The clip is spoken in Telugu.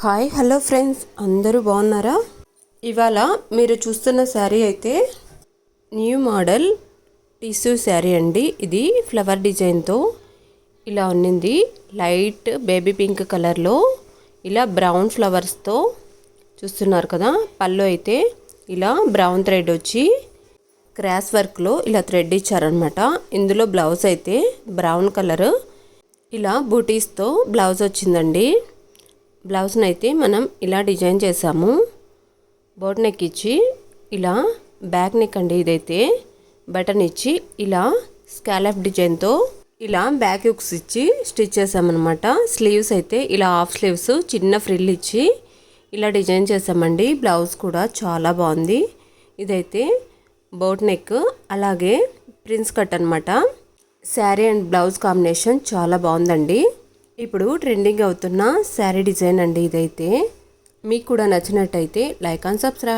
హాయ్ హలో ఫ్రెండ్స్, అందరూ బాగున్నారా? ఇవాళ మీరు చూస్తున్న శారీ అయితే న్యూ మోడల్ టిష్యూ శారీ అండి. ఇది ఫ్లవర్ డిజైన్తో ఇలా ఉన్నింది. లైట్ బేబీ పింక్ కలర్లో ఇలా బ్రౌన్ ఫ్లవర్స్తో చూస్తున్నారు కదా. పళ్ళు అయితే ఇలా బ్రౌన్ థ్రెడ్ వచ్చి క్రాస్ వర్క్లో ఇలా థ్రెడ్ ఇచ్చారనమాట. ఇందులో బ్లౌజ్ అయితే బ్రౌన్ కలర్ ఇలా బూటీస్తో బ్లౌజ్ వచ్చిందండి. బ్లౌజ్ని అయితే మనం ఇలా డిజైన్ చేసాము. బోట్ నెక్ ఇచ్చి ఇలా బ్యాక్ నెక్ అండి. ఇదైతే బటన్ ఇచ్చి ఇలా స్కాలప్ డిజైన్తో ఇలా బ్యాక్ హుక్స్ ఇచ్చి స్టిచ్ చేసామన్నమాట. స్లీవ్స్ అయితే ఇలా హాఫ్ స్లీవ్స్ చిన్న ఫ్రిల్ ఇచ్చి ఇలా డిజైన్ చేసామండి. బ్లౌజ్ కూడా చాలా బాగుంది. ఇదైతే బోట్ నెక్ అలాగే ప్రిన్స్ కట్ అనమాట. శారీ అండ్ బ్లౌజ్ కాంబినేషన్ చాలా బాగుందండి. ఇప్పుడు ట్రెండింగ్ అవుతున్న శారీ డిజైన్ అండి. ఇదైతే మీకు కూడా నచ్చినట్టయితే లైక్ అండ్ సబ్స్క్రైబ్.